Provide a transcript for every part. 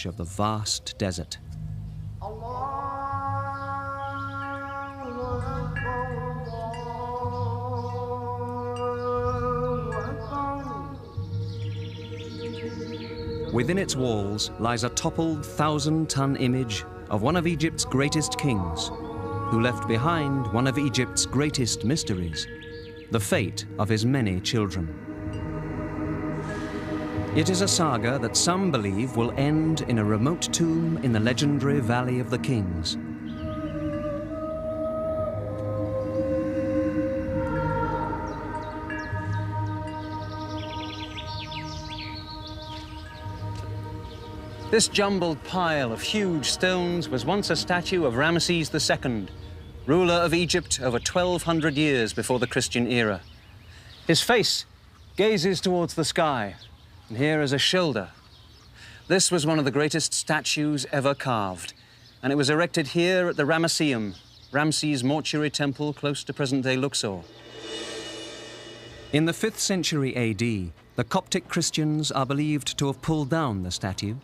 edge of the vast desert. Within its walls lies a toppled 1,000-ton image of one of Egypt's greatest kings, who left behind one of Egypt's greatest mysteries, the fate of his many children. It is a saga that some believe will end in a remote tomb in the legendary Valley of the Kings. This jumbled pile of huge stones was once a statue of Ramesses II, ruler of Egypt over 1,200 years before the Christian era. His face gazes towards the sky, and here is a shoulder. This was one of the greatest statues ever carved, and it was erected here at the Ramesseum, Ramses mortuary temple close to present-day Luxor. In the 5th century AD, the Coptic Christians are believed to have pulled down the statue,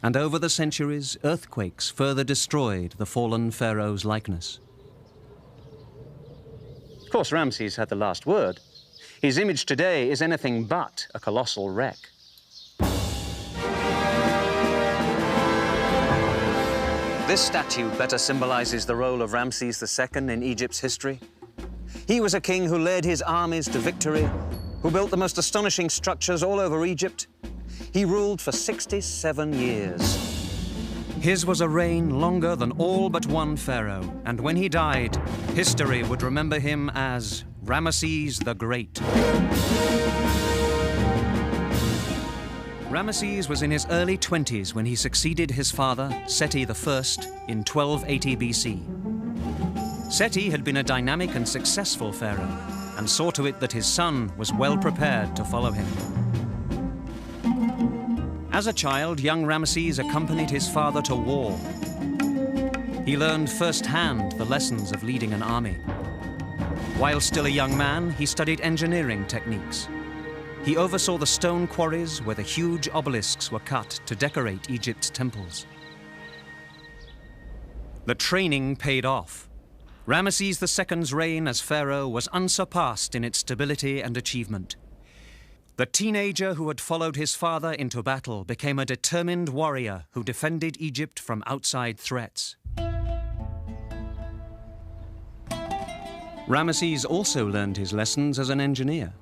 and over the centuries, earthquakes further destroyed the fallen pharaoh's likeness. Of course, Ramses had the last word. His image today is anything but a colossal wreck. This statue better symbolizes the role of Ramses II in Egypt's history. He was a king who led his armies to victory, who built the most astonishing structures all over Egypt. He ruled for 67 years. His was a reign longer than all but one pharaoh, and when he died, history would remember him as Ramesses the Great. Ramesses was in his early 20s when he succeeded his father, Seti I, in 1280 BC. Seti had been a dynamic and successful pharaoh, and saw to it that his son was well prepared to follow him. As a child, young Ramesses accompanied his father to war. He learned firsthand the lessons of leading an army. While still a young man, he studied engineering techniques. He oversaw the stone quarries where the huge obelisks were cut to decorate Egypt's temples. The training paid off. Ramesses II's reign as pharaoh was unsurpassed in its stability and achievement. The teenager who had followed his father into battle became a determined warrior who defended Egypt from outside threats. Ramesses also learned his lessons as an engineer.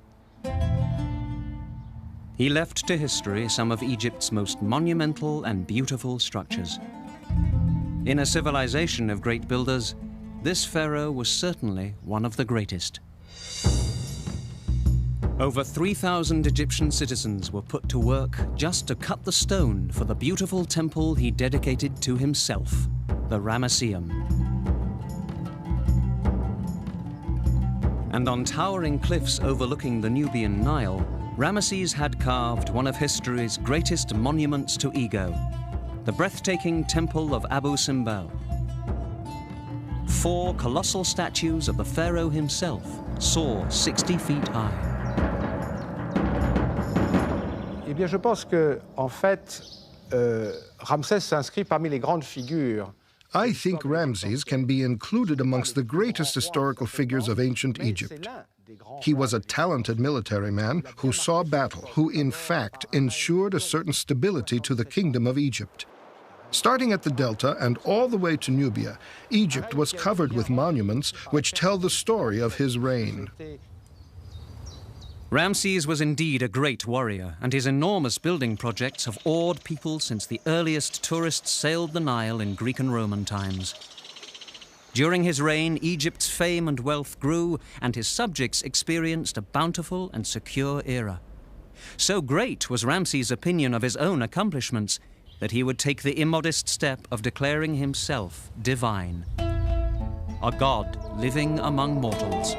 He left to history some of Egypt's most monumental and beautiful structures. In a civilization of great builders, this pharaoh was certainly one of the greatest. Over 3,000 Egyptian citizens were put to work just to cut the stone for the beautiful temple he dedicated to himself, the Ramesseum. And on towering cliffs overlooking the Nubian Nile, Ramesses had carved one of history's greatest monuments to ego, the breathtaking temple of Abu Simbel. 4 colossal statues of the pharaoh himself soar 60 feet high. Eh bien, je pense que, en fait, Ramsès s'inscrit parmi les grandes figures. I think Ramses can be included amongst the greatest historical figures of ancient Egypt. He was a talented military man who saw battle, who in fact ensured a certain stability to the kingdom of Egypt. Starting at the Delta and all the way to Nubia, Egypt was covered with monuments which tell the story of his reign. Ramses was indeed a great warrior, and his enormous building projects have awed people since the earliest tourists sailed the Nile in Greek and Roman times. During his reign, Egypt's fame and wealth grew, and his subjects experienced a bountiful and secure era. So great was Ramses' opinion of his own accomplishments that he would take the immodest step of declaring himself divine, a god living among mortals.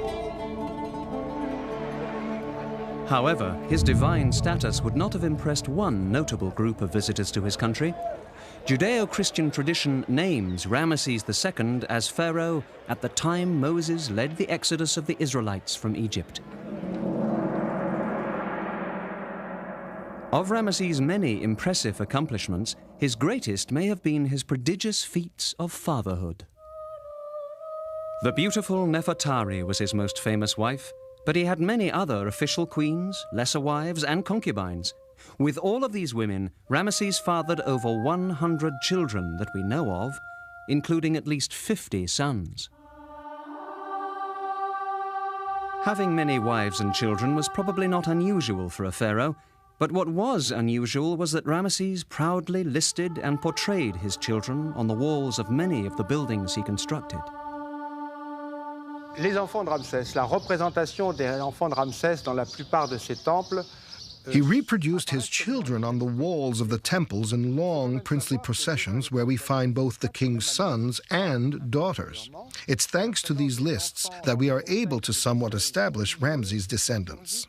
However, his divine status would not have impressed one notable group of visitors to his country. Judeo-Christian tradition names Ramesses II as pharaoh at the time Moses led the exodus of the Israelites from Egypt. Of Ramesses' many impressive accomplishments, his greatest may have been his prodigious feats of fatherhood. The beautiful Nefertari was his most famous wife, but he had many other official queens, lesser wives, and concubines. With all of these women, Ramesses fathered over 100 children that we know of, including at least 50 sons. Having many wives and children was probably not unusual for a pharaoh, but what was unusual was that Ramesses proudly listed and portrayed his children on the walls of many of the buildings he constructed. Les enfants de Ramsès, la représentation des enfants de Ramsès dans la plupart de ses temples. He reproduced his children on the walls of the temples in long princely processions where we find both the king's sons and daughters. It's thanks to these lists that we are able to somewhat establish Ramses' descendants.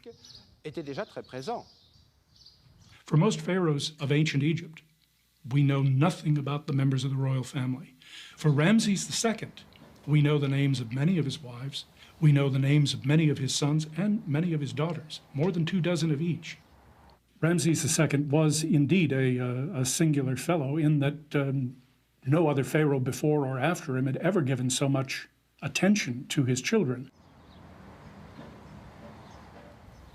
For most pharaohs of ancient Egypt, we know nothing about the members of the royal family. For Ramses II, we know the names of many of his wives, we know the names of many of his sons and many of his daughters, more than 24 of each. Ramses II was indeed a singular fellow in that no other pharaoh before or after him had ever given so much attention to his children.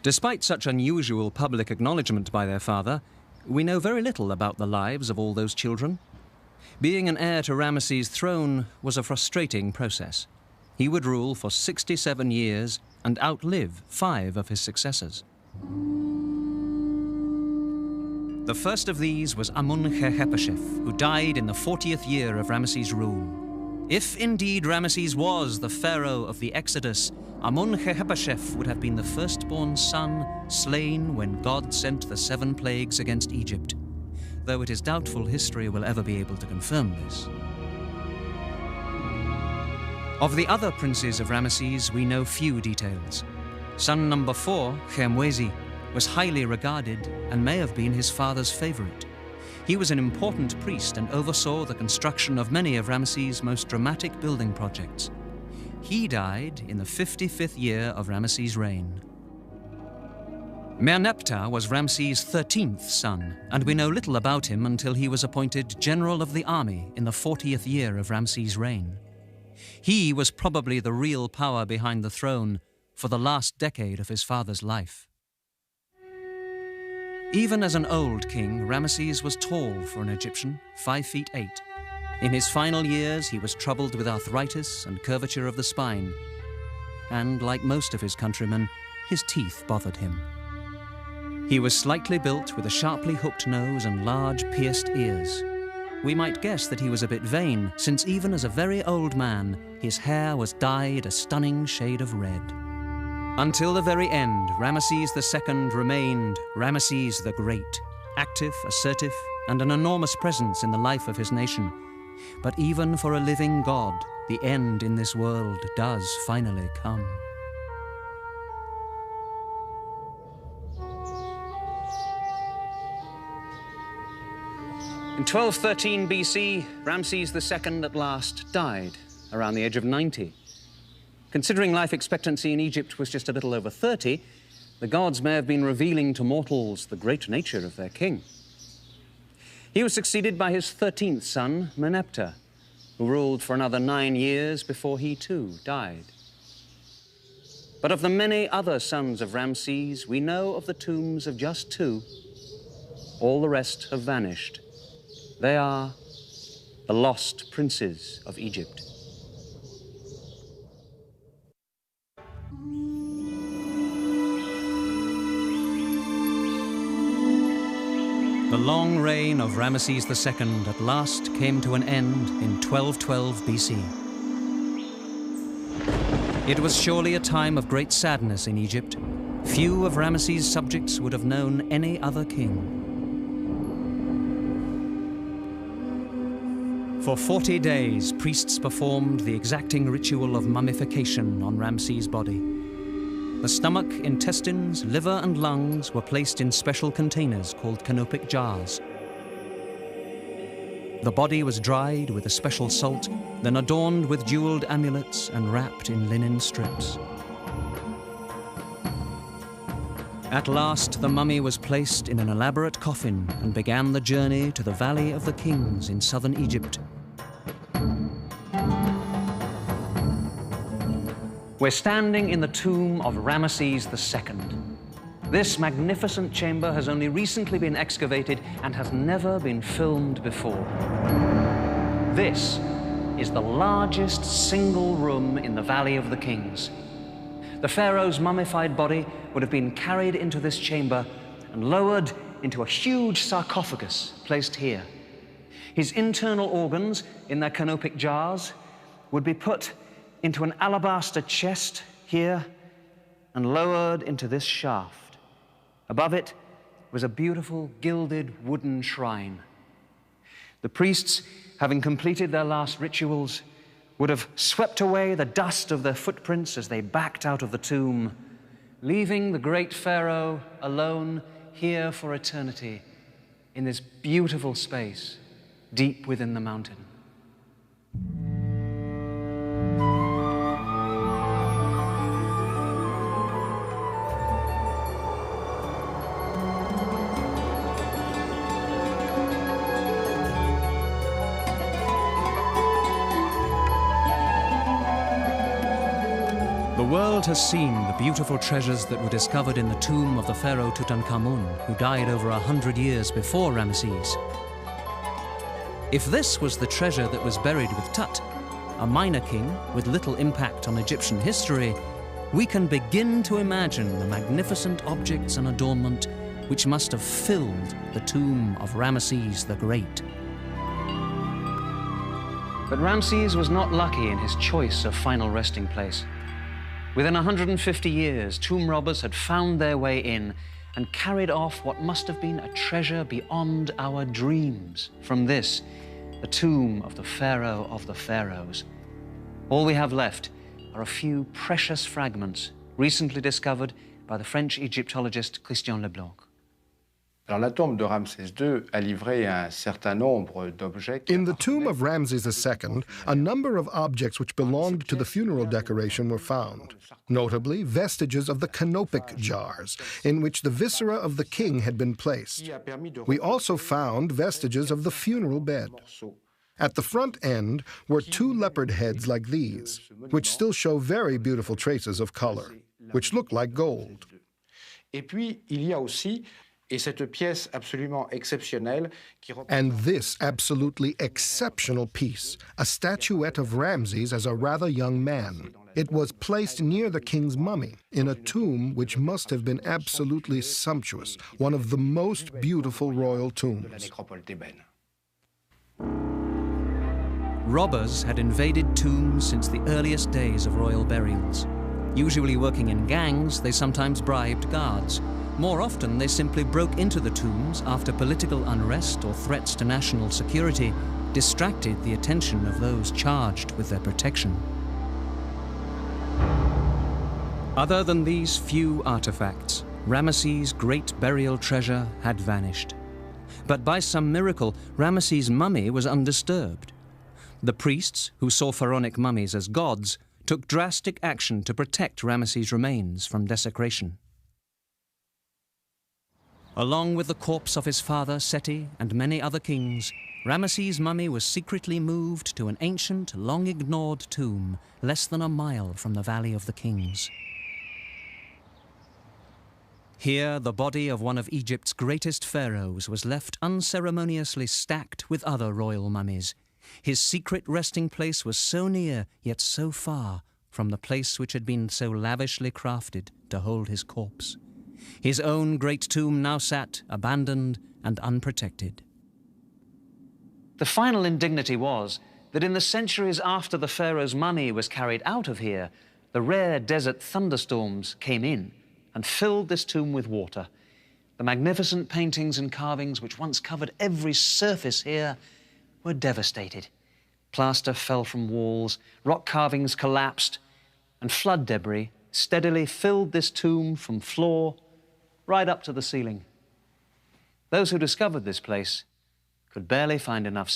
Despite such unusual public acknowledgement by their father, we know very little about the lives of all those children. Being an heir to Ramesses' throne was a frustrating process. He would rule for 67 years and outlive 5 of his successors. The first of these was Amun-Khehepeshef, who died in the 40th year of Ramesses' rule. If indeed Ramesses was the pharaoh of the Exodus, Amun-Khehepeshef would have been the firstborn son slain when God sent the 7 plagues against Egypt, though it is doubtful history will ever be able to confirm this. Of the other princes of Ramesses, we know few details. Son number 4, Khemwezi, was highly regarded and may have been his father's favorite. He was an important priest and oversaw the construction of many of Ramesses' most dramatic building projects. He died in the 55th year of Ramesses' reign. Merneptah was Ramses' 13th son, and we know little about him until he was appointed general of the army in the 40th year of Ramses' reign. He was probably the real power behind the throne for the last decade of his father's life. Even as an old king, Ramesses was tall for an Egyptian, 5 feet 8. In his final years, he was troubled with arthritis and curvature of the spine, and like most of his countrymen, his teeth bothered him. He was slightly built with a sharply hooked nose and large pierced ears. We might guess that he was a bit vain, since even as a very old man, his hair was dyed a stunning shade of red. Until the very end, Ramesses II remained Ramesses the Great, active, assertive, and an enormous presence in the life of his nation. But even for a living god, the end in this world does finally come. In 1213 BC, Ramses II at last died, around the age of 90. Considering life expectancy in Egypt was just a little over 30, the gods may have been revealing to mortals the great nature of their king. He was succeeded by his 13th son, Merneptah, who ruled for another 9 years before he too died. But of the many other sons of Ramses, we know of the tombs of just 2. All the rest have vanished. They are the lost princes of Egypt. The long reign of Ramesses II at last came to an end in 1212 BC. It was surely a time of great sadness in Egypt. Few of Ramesses' subjects would have known any other king. For 40 days, priests performed the exacting ritual of mummification on Ramses' body. The stomach, intestines, liver, and lungs were placed in special containers called canopic jars. The body was dried with a special salt, then adorned with jeweled amulets and wrapped in linen strips. At last, the mummy was placed in an elaborate coffin and began the journey to the Valley of the Kings in southern Egypt. We're standing in the tomb of Ramesses II. This magnificent chamber has only recently been excavated and has never been filmed before. This is the largest single room in the Valley of the Kings. The pharaoh's mummified body would have been carried into this chamber and lowered into a huge sarcophagus placed here. His internal organs, in their canopic jars, would be put into an alabaster chest here and lowered into this shaft. Above it was a beautiful gilded wooden shrine. The priests, having completed their last rituals, would have swept away the dust of their footprints as they backed out of the tomb, leaving the great pharaoh alone here for eternity in this beautiful space deep within the mountain. The world has seen the beautiful treasures that were discovered in the tomb of the pharaoh Tutankhamun, who died over 100 years before Ramesses. If this was the treasure that was buried with Tut, a minor king with little impact on Egyptian history, we can begin to imagine the magnificent objects and adornment which must have filled the tomb of Ramesses the Great. But Ramses was not lucky in his choice of final resting place. Within 150 years, tomb robbers had found their way in and carried off what must have been a treasure beyond our dreams. From this, the tomb of the pharaoh of the pharaohs. All we have left are a few precious fragments recently discovered by the French Egyptologist Christian Leblanc. Alors, la tombe de Ramsès II a livré un certain nombre d'objets. In the tomb of Ramses II, a number of objects which belonged to the funeral decoration were found, notably vestiges of the canopic jars, in which the viscera of the king had been placed. We also found vestiges of the funeral bed. At the front end were two leopard heads like these, which still show very beautiful traces of color, which look like gold. Et puis, il y a aussi and this absolutely exceptional piece, a statuette of Ramses as a rather young man. It was placed near the king's mummy in a tomb which must have been absolutely sumptuous, one of the most beautiful royal tombs. Robbers had invaded tombs since the earliest days of royal burials. Usually working in gangs, they sometimes bribed guards. More often, they simply broke into the tombs after political unrest or threats to national security distracted the attention of those charged with their protection. Other than these few artifacts, Ramesses' great burial treasure had vanished. But by some miracle, Ramesses' mummy was undisturbed. The priests, who saw pharaonic mummies as gods, took drastic action to protect Ramesses' remains from desecration. Along with the corpse of his father, Seti, and many other kings, Ramesses' mummy was secretly moved to an ancient, long-ignored tomb less than a mile from the Valley of the Kings. Here, the body of one of Egypt's greatest pharaohs was left unceremoniously stacked with other royal mummies. His secret resting place was so near, yet so far, from the place which had been so lavishly crafted to hold his corpse. His own great tomb now sat, abandoned and unprotected. The final indignity was that in the centuries after the pharaoh's mummy was carried out of here, the rare desert thunderstorms came in and filled this tomb with water. The magnificent paintings and carvings which once covered every surface here were devastated. Plaster fell from walls, rock carvings collapsed, and flood debris steadily filled this tomb from floor right up to the ceiling. Those who discovered this place could barely find enough